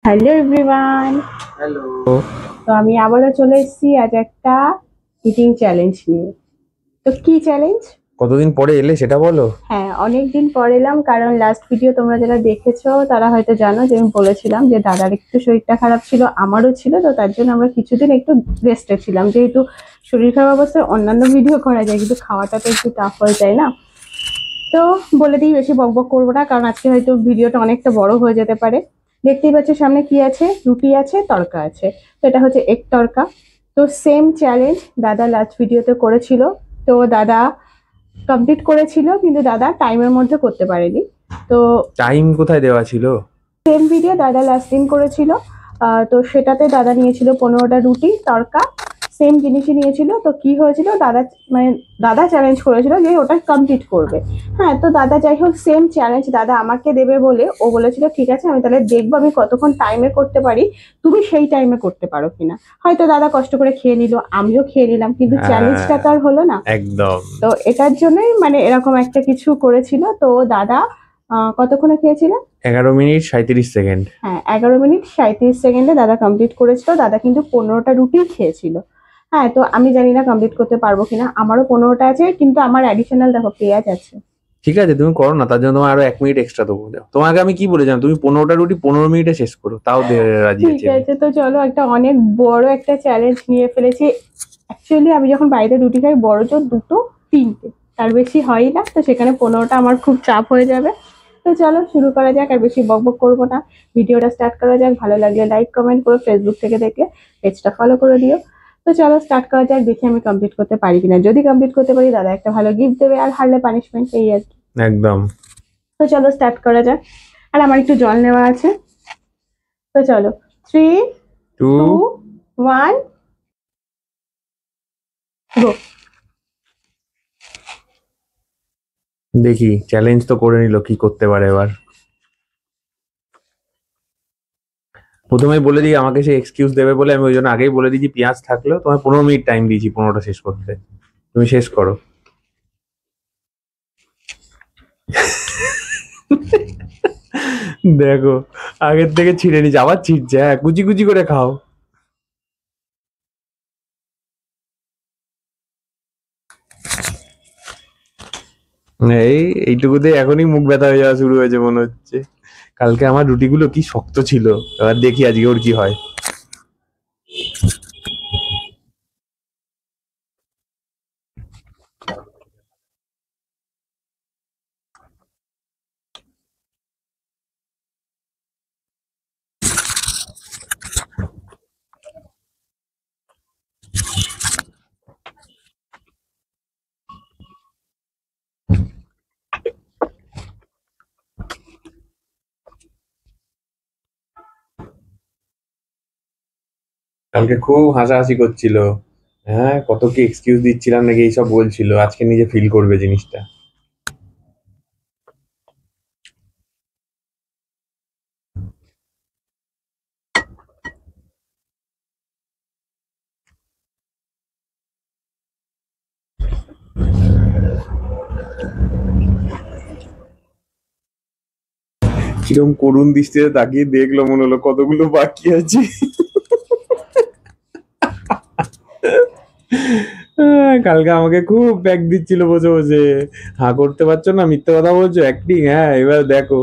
Hello everyone. Hello. তো আমি আবারও চলে এসেছি আজ একটা ইটিং চ্যালেঞ্জ নিয়ে। তো কি চ্যালেঞ্জ? কতদিন পরে এলে সেটা বলো। হ্যাঁ, অনেকদিন পর এলাম, কারণ লাস্ট ভিডিও তোমরা যারা দেখেছো তারা হয়তো জানো যে আমি বলেছিলাম যে দাদার একটু শরীরটা খারাপ ছিল, আমারও ছিল। তো তার জন্য আমরা কিছুদিন একটু রেস্টে ছিলাম, যেহেতু শরীর খারাপ অবস্থায় অন্যান্য ভিডিও করা যায় কিন্তু খাওয়াটা তো একটু টাফ হয়ে যায় না। তো বলে দিই, বেশি বকবক করবো না, কারণ আজকে হয়তো ভিডিওটা অনেকটা বড় হয়ে যেতে পারে। দেখতেই পাচ্ছ সামনে কি আছে, রুটি আছে, তড়কা আছে। তো এটা হচ্ছে এক তড়কা। তো সেম চ্যালেঞ্জ দাদা লাস্ট ভিডিওতে করেছিল। তো দাদা কমপ্লিট করেছিল, কিন্তু দাদা টাইমের মধ্যে করতে পারেনি। তো টাইম কোথায় দেওয়া ছিল? সেম ভিডিও দাদা লাস্ট দিন করেছিল। তো সেটাতে দাদা নিয়েছিল 15টা রুটি তড়কা। সেম জিনিসই নিয়েছিল। তো কি হয়েছিল, দাদা মানে দাদা চ্যালেঞ্জ করেছিল যে ওটা কমপ্লিট করবে। হ্যাঁ, তো দাদা যাই হোক সেম চ্যালেঞ্জ দাদা আমাকে দেবে বলে ও বলেছিল ঠিক আছে আমি তাহলে দেখবো আমি কতক্ষণ টাইমে করতে পারি, তুমি সেই টাইমে করতে পারো কিনা। হয়তো দাদা কষ্ট করে খেয়ে নিল, আমিও খেয়ে নিলাম, কিন্তু চ্যালেঞ্জটা হ্যাঁ, তো আর হলো না। একদম। তো এটার জন্যই মানে এরকম একটা কিছু করেছিল। তো দাদা কতক্ষণে খেয়েছিল? 11 মিনিট 37 সেকেন্ড। হ্যাঁ, 11 মিনিট 37 সেকেন্ডে দাদা কমপ্লিট করেছিল। দাদা কিন্তু 15টা রুটি খেয়েছিল। হ্যাঁ, তো আমি জানি না কমপ্লিট করতে পারবো কিনা, আমারও 15টা আছে, কিন্তু আমার অ্যাডিশনাল দেখো পেঁয়াজ আছে। ঠিক আছে, তুমি করো না, তার জন্য তোমার আরো 1 মিনিট এক্সট্রা দেবো। তোমাকে আমি কি বলেছিলাম, তুমি 15টা রুটি 15 মিনিটে শেষ করো, তাও রাজি ঠিক আছি আমি। আছে, তো চলো একটা অনেক বড় একটা চ্যালেঞ্জ নিয়ে ফেলেছি। অ্যাকচুয়ালি আমি যখন বাড়িতে রুটি খাই বড় জোর দুটো, তিনটে, তার বেশি হয় না। তো সেখানে 15টা আমার খুব চাপ হয়ে যাবে। তো চলো শুরু করা যাক, আর বেশি বকবক করবো না। ভিডিওটা স্টার্ট করা যাক। ভালো লাগলে লাইক কমেন্ট করো, ফেসবুক থেকে দেখলে পেজটা ফলো করে দিও। তো চলো স্টার্ট করা যাক, দেখি আমি কমপ্লিট করতে পারি কিনা। যদি কমপ্লিট করতে পারি দাদা একটা ভালো গিফট দেবে, আর হারলে পানিশমেন্ট, এই আর কি। একদম। তো চলো স্টার্ট করা যাক। আর আমার একটু জল নেওয়া আছে। তো চলো, 3, টু। 2, 1, গো। দেখি, চ্যালেঞ্জ তো করে নিল, কি করতে পারে এবার। প্রথমে বলে দিই আমাকে সে এক্সকিউজ দেবে বলে, আমি ওই জন্য আগেই বলে দিয়েছি পেঁয়াজ থাকলেও তোমায় 15 মিনিট টাইম দিয়েছি 15টা শেষ করতে। তুমি শেষ করো। দেখো, আগের থেকে ছিঁড়ে নিচ্ছে, আবার ছিঁড়ছে। হ্যাঁ, কুচি কুচি করে খাও। এই এইটুকুতে এখনই মুখ ব্যথা হয়ে যাওয়া শুরু হয়েছে মনে হচ্ছে। কালকে আমার রুটিগুলো কি শক্ত ছিল, এবার দেখি আজকে ওর কি হয়। কালকে খুব হাসাহাসি করছিল। হ্যাঁ, কত কি এক্সকিউজ দিচ্ছিলাম নাকি এইসব বলছিল, আজকে নিজে ফিল করবে জিনিসটা। কিরম করুণ দৃষ্টিতে তাকিয়ে দেখলো, মনে হলো কতগুলো বাকি আছে। কালকে আমাকে খুব ব্যাক দিচ্ছিল বসে বসে। হা করতে পারছো না, মিথ্যে কথা বলছো, অ্যাক্টিং। হ্যাঁ, এবার দেখো।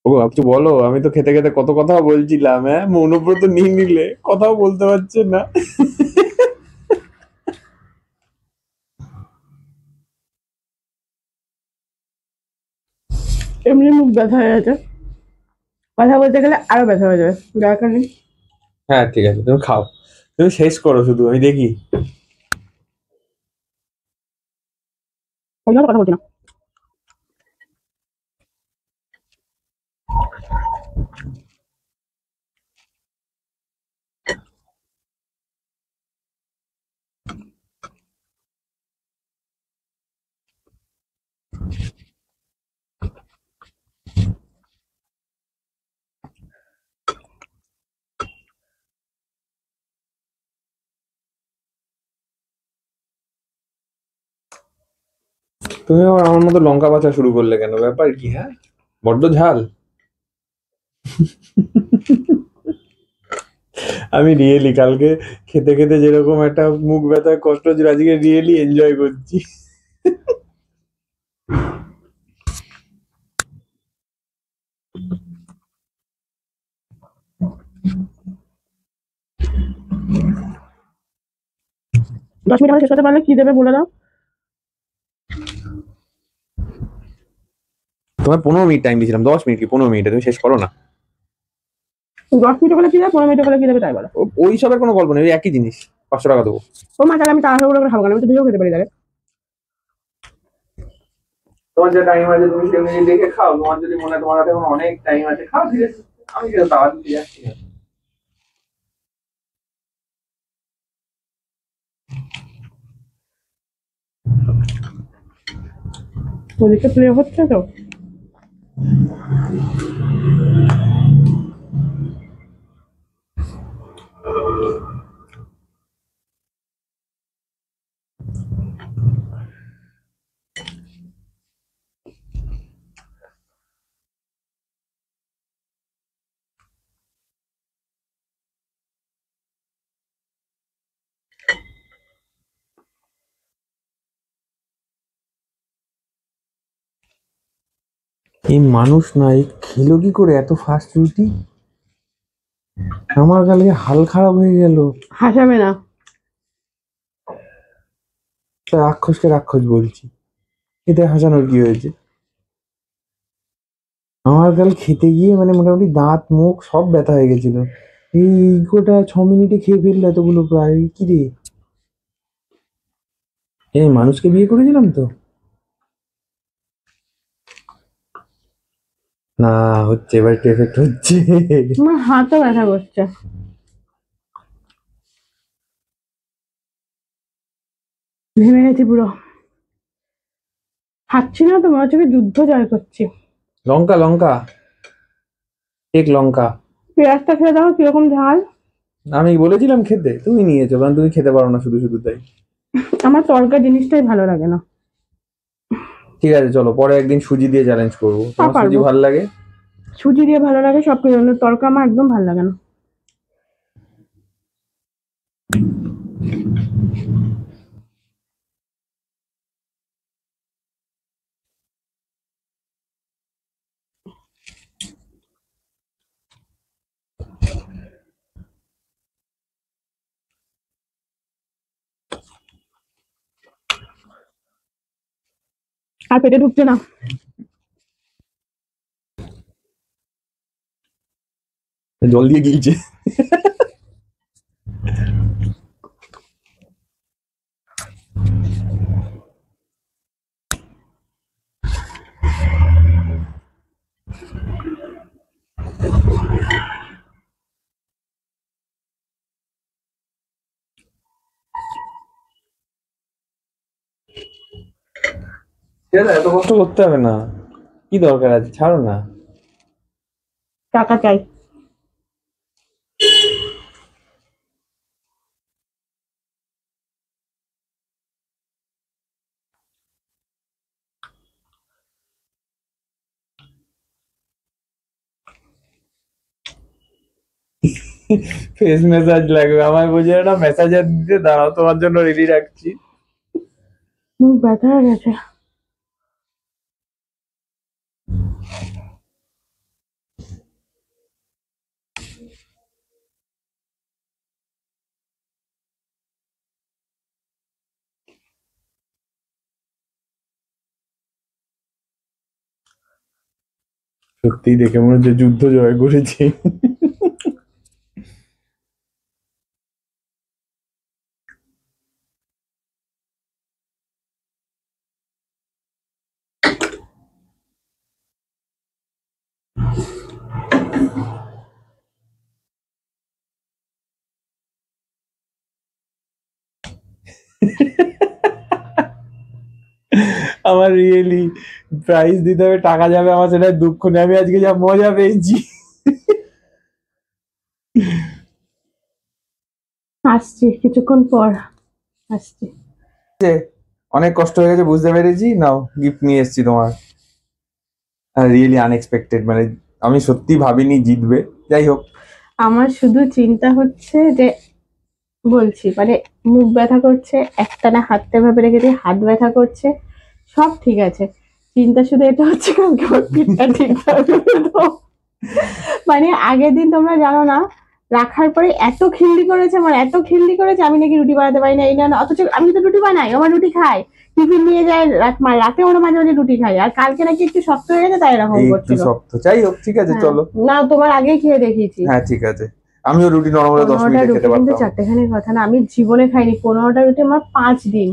ও কিছু বলো, আমি তো খেতে খেতে কত কথা বলছিলাম। হ্যাঁ, মৌনব্রত নিয়ে নিলে কথাও বলতে পারছে না। এমনি মুখ ব্যথা হয়ে গেছে, কথা বলতে গেলে আরো ব্যথা হয়ে যাবে, দরকার নেই। হ্যাঁ, ঠিক আছে, তুমি খাও। তুমি শেষ করো, শুধু আমি দেখি। ওই জন্য কথা বলছি না। তুমি আবার আমার মতো লঙ্কা বাছা শুরু করলে কেন? ব্যাপার কি? হ্যাঁ, বড্ড ঝাল। আমি রিয়েলি কালকে খেতে খেতে যেরকম একটা মুখ ব্যথার কষ্ট হচ্ছিল, আজকে রিয়েলি এনজয় করছি। 10 মিনিট আমাদের শেষ করতে পারলে কি দেবে বলে দাও। তোমার 15 মিনিট টাইম দিয়েছিলাম, 10 মিনিট কি 15 মিনিটে তুমি শেষ করো না। 10 মিনিট হলে কি দেবে, 15 মিনিট হলে কি দেবে তাই বলো। ওই সবের কোনো গল্প নেই, ওই একই জিনিস। 500 টাকা দেবো। ও মা, তাহলে আমি তাড়াহুড়ো করে খাবো না, আমি তো দুটো খেতে পারি তাহলে। তোমার যে টাইম আছে তুমি সেই অনুযায়ী দেখে খাও। তোমার যদি মনে হয় তোমার হাতে এখন অনেক টাইম আছে, খাও ধীরে সুস্থে। আমি কিন্তু তাড়া দিতে যাচ্ছি না। ওদিকে প্লে হচ্ছে তো। এই মানুষ নাই খেলো কি করে এত ফাস্ট রুটি? আমার কালকে হাল খারাপ হয়ে গেল। হাসাবে না। রাক্ষসকে রাক্ষস বলছি, এতে হাসানোর কি হয়েছে? আমার কাল খেতে গিয়ে মানে মোটামুটি দাঁত মুখ সব ব্যথা হয়ে গেছিল। এই গোটা 6 মিনিটে খেয়ে ফেললে এতগুলো, প্রায় কি রে? এই মানুষকে বিয়ে করেছিলাম তো। না, হচ্ছে এবার এফেক্ট হচ্ছে। আমার হাতও ব্যথা করছে। ভেঙে গেছি পুরো। খাচ্ছি না তো, মনে হচ্ছে কি যুদ্ধ জয় করছি। লঙ্কা লঙ্কা, এক লঙ্কা। পেঁয়াজটা খেয়ে দেখো কিরকম ঝাল। আমি বলেছিলাম খেতে, তুমি নিয়েছো, কারণ তুমি খেতে পারো না শুধু শুধু তাই। আমার তরকা জিনিসটাই ভালো লাগে না। ঠিক আছে চলো, পরে একদিন সুজি দিয়ে চ্যালেঞ্জ করবো। তোমার সুজি পারবো। ভালো লাগে? সুজি দিয়ে ভালো লাগে সব কিছু, কিন্তু তরকা আমার একদম ভালো লাগে না। আর পেটে ঢুকছে না। জল দিয়ে গিলছে। এত কষ্ট করতে হবে না, কি দরকার আছে, ছাড়ো না। টাকা চাই। ফেস মেসাজ লাগবে, আমায় বুঝে না মেসাজার দিতে, দাঁড়াও তোমার জন্য রেডি রাখছি। মুখ ব্যথা হয়ে গেছে। সত্যি দেখে মনে হচ্ছে যুদ্ধ জয় করেছি। আমার রিয়েলি প্রাইজ দিতে হবে, টাকা যাবে আমার, সেটা দুঃখ নেই। আমি আজকে যা মজা পেয়েছি। আসছি কিছুক্ষণ পর। আসছি। অনেক কষ্ট হয়ে গেছে বুঝতে পেরেছি, নাও গিফট নিয়ে এসেছি তোমার। রিয়েলি আনএক্সপেক্টেড, মানে আমি সত্যি ভাবিনি জিতবে। যাই হোক, আমার শুধু চিন্তা হচ্ছে যে, বলছি মানে মুখ ব্যথা করছে, একটানা হাঁটতে ভাবে রেখেছি, হাত ব্যথা করছে, সব ঠিক আছে, চিন্তা শুধু এটা হচ্ছে কালকে আমার পিঠটা ঠিক থাকবে তো। মানে আগের দিন তোমরা জানো না, রাখার পরে এত খিল্লি করেছে, আমার এত খিল্লি করেছে, আমি নাকি রুটি বানাতে পারি না, এই না অথচ আমি তো রুটি বানাই, আমার রুটি খাই, টিফিন নিয়ে যায়, রাতে ওরা মাঝে মাঝে রুটি খাই, আর কালকে নাকি একটু শক্ত হয়ে গেছে তাই এরকম এই একটু করছিল। শক্ত, যাই হোক ঠিক আছে হ্যাঁ। চলো। না তোমার আগেই খেয়ে দেখিয়েছি। হ্যাঁ ঠিক আছে, আমিও রুটি নরম হলে 10 15টা মিনিটে রুটি খেতে কিন্তু পারতাম। চারটেখানির কথা না, আমি জীবনে খাইনি 15টা রুটি, আমার 5 দিন,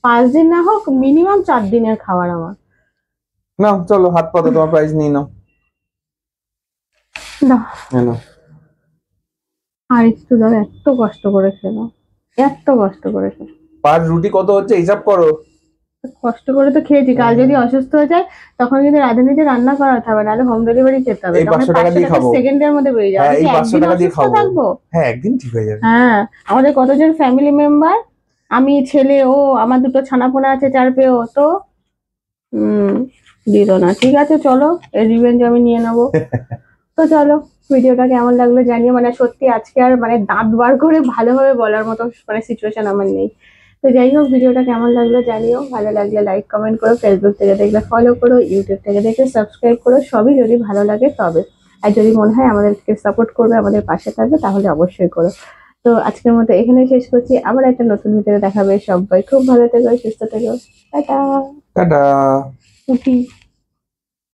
5 দিন না হোক মিনিমাম 4 দিনের খাবার আমার। নাও চলো হাত পাতো, তোমার প্রাইজ নিয়ে নাও। না হ্যাঁ নাও। আর একটু দাও, এত কষ্ট করে খেলো, এত কষ্ট করে খেলো। পার রুটি কত হচ্ছে হিসাব করো। কষ্ট করে তো খেয়েছি, কাল যদি অসুস্থ হয়ে যায় তখন কিন্তু রাঁধুনিতে রান্না করাতে হবে, নাহলে হোম ডেলিভারি খেতে হবে, এই তখন 500 টাকা 500 দিয়ে টাকা খাবো। সেকেন্ডের মধ্যে বেরিয়ে যাবে। হ্যাঁ আমি এই কি 500 একদিন টাকা দিয়ে অসুস্থ খাবো। থাকবো? হ্যাঁ একদিন ঠিক হয়ে যাবে। হ্যাঁ, আমাদের কতজন ফ্যামিলি মেম্বার, আমি, ছেলে, ও, আমার দুটো ছানাপোনা আছে 4 পেয়েও তো দিল না। ঠিক আছে চলো, এর রিভেঞ্জ আমি নিয়ে নেবো। তো চলো, ভিডিওটা কেমন লাগলো জানিও, মানে সত্যি আজকে আর মানে দাঁত বার করে ভালোভাবে বলার মতো মানে সিচুয়েশন আমার নেই। তো যাই হোক, ভিডিওটা কেমন লাগলো জানিও, ভালো লাগলে লাইক কমেন্ট করো, ফেসবুক থেকে দেখলে ফলো করো, ইউটিউব থেকে দেখলে সাবস্ক্রাইব করো, সবই যদি ভালো লাগে তবে। আর যদি মনে হয় আমাদেরকে সাপোর্ট করবে, আমাদের পাশে থাকবে, তাহলে অবশ্যই করো। তো আজকের মতো এখানে শেষ করছি, আবার একটা নতুন ভিডিও দেখাবে। সবাই খুব ভালো থেকো, সুস্থ থেকো, টাটা। টাটা। উঠি।